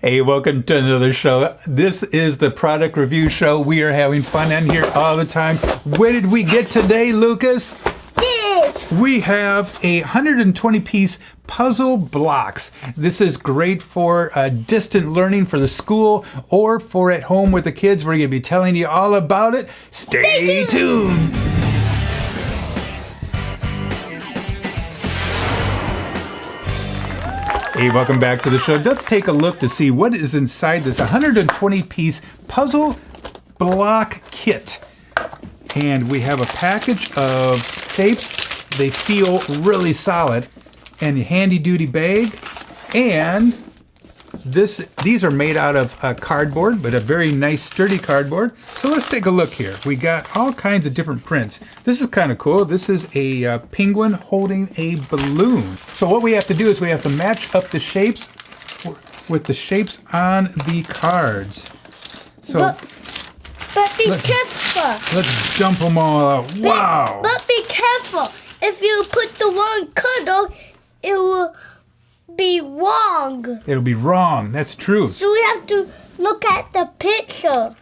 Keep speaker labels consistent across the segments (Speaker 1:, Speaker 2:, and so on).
Speaker 1: Hey, welcome to another show. This is the product review show. We are having fun on here all the time. What did we get today, Lucas?
Speaker 2: This!
Speaker 1: We have a 120-piece puzzle blocks. This is great for distant learning for the school or for at home with the kids. We're going to be telling you all about it. Stay tuned. Hey, welcome back to the show. Let's take a look to see what is inside this 120-piece puzzle block kit. And we have a package of shapes. They feel really solid. And a handy-duty bag. And these are made out of cardboard, but a very nice, sturdy cardboard. So let's take a look here. We got all kinds of different prints. This is kind of cool. This is a penguin holding a balloon. So what we have to do is we have to match up the shapes with the shapes on the cards. So
Speaker 2: but be careful.
Speaker 1: Let's dump them all out. Wow.
Speaker 2: But be careful. If you put the wrong color, it will be wrong.
Speaker 1: It'll be wrong. That's true.
Speaker 2: So we have to look at the picture.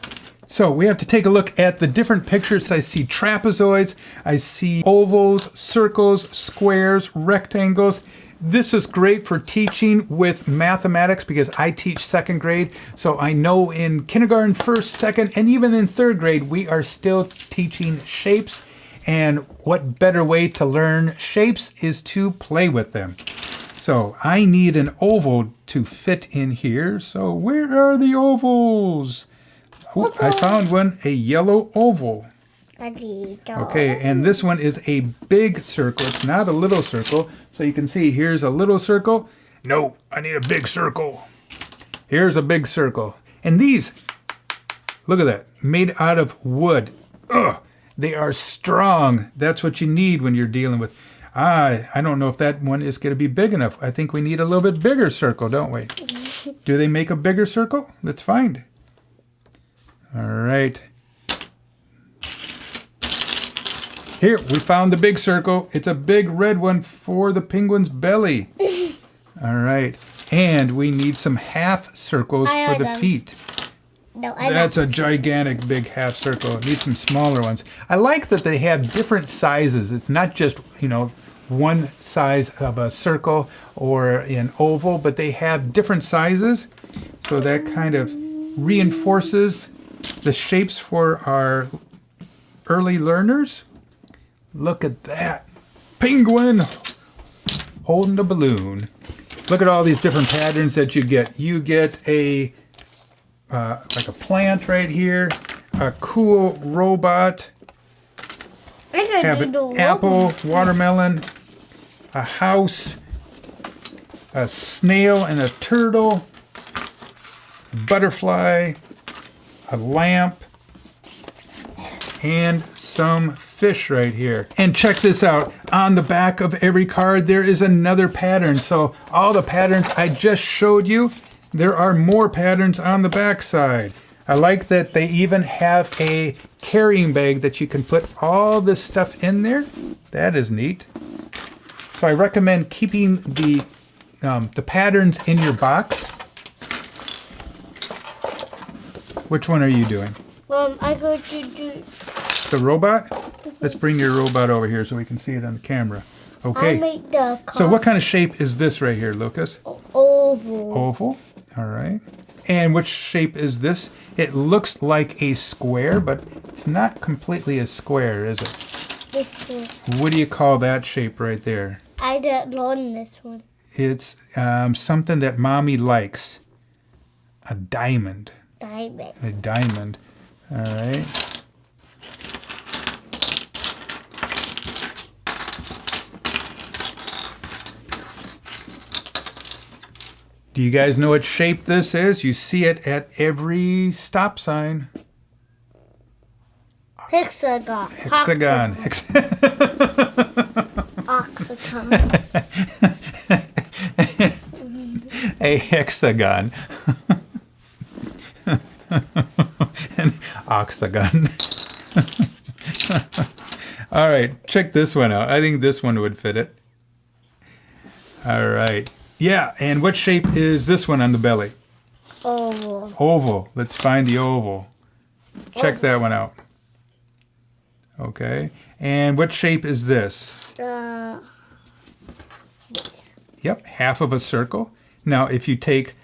Speaker 1: So we have to take a look at the different pictures. I see trapezoids, I see ovals, circles, squares, rectangles. This is great for teaching with mathematics because I teach second grade. So I know in kindergarten, first, second, and even in third grade, we are still teaching shapes. And what better way to learn shapes is to play with them. So I need an oval to fit in here. So where are the ovals? Oh, I found one, a yellow oval. Okay, and this one is a big circle. It's not a little circle. So you can see here's a little circle. No, I need a big circle. Here's a big circle. And these, look at that, made out of wood. Ugh, they are strong. That's what you need when you're dealing with. I don't know if that one is going to be big enough. I think we need a little bit bigger circle, don't we? Do they make a bigger circle? Let's find. All right. Here, we found the big circle. It's a big red one for the penguin's belly. All right. And we need some half circles for the feet.
Speaker 2: No,
Speaker 1: That's a gigantic big half circle. It needs some smaller ones. I like that they have different sizes. It's not just, one size of a circle or an oval, but they have different sizes. So that kind of reinforces the shapes for our early learners. Look at that. Penguin holding a balloon. Look at all these different patterns that you get. You get a like a plant right here, a cool robot, have an apple, watermelon, a house, a snail and a turtle, butterfly, a lamp, and some fish right here. And check this out. On the back of every card, there is another pattern. So all the patterns I just showed you, there are more patterns on the back side. I like that they even have a carrying bag that you can put all this stuff in there. That is neat. So I recommend keeping the patterns in your box. Which one are you doing?
Speaker 2: I go to do
Speaker 1: the robot? Let's bring your robot over here so we can see it on the camera. Okay.
Speaker 2: I make the car.
Speaker 1: So what kind of shape is this right here, Lucas?
Speaker 2: Oval.
Speaker 1: Oval. All right. And which shape is this? It looks like a square, but it's not completely a square, is it?
Speaker 2: This one.
Speaker 1: What do you call that shape right there?
Speaker 2: I didn't learn this one.
Speaker 1: It's something that Mommy likes. A diamond.
Speaker 2: Diamond.
Speaker 1: A diamond. All right. Do you guys know what shape this is? You see it at every stop sign.
Speaker 2: Hexagon.
Speaker 1: Hexagon.
Speaker 2: Oxygon.
Speaker 1: A hexagon. An octagon. All right, check this one out. I think this one would fit it. All right. Yeah, and what shape is this one on the belly?
Speaker 2: Oval.
Speaker 1: Oval. Let's find the oval. Check that one out. Okay. And what shape is this? Yep, half of a circle. Now, if you take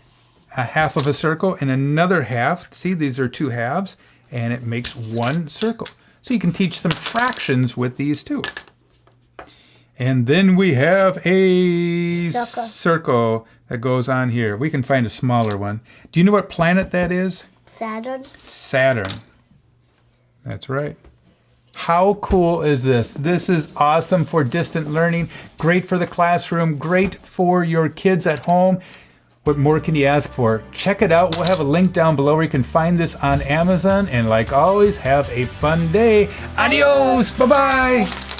Speaker 1: a half of a circle and another half, see, these are two halves, and it makes one circle. So you can teach some fractions with these too. And then we have a circle that goes on here. We can find a smaller one. Do you know what planet that is?
Speaker 2: Saturn.
Speaker 1: Saturn. That's right. How cool is this? This is awesome for distant learning, great for the classroom, great for your kids at home. What more can you ask for? Check it out. We'll have a link down below where you can find this on Amazon. And like always, have a fun day. Adios. Bye-bye.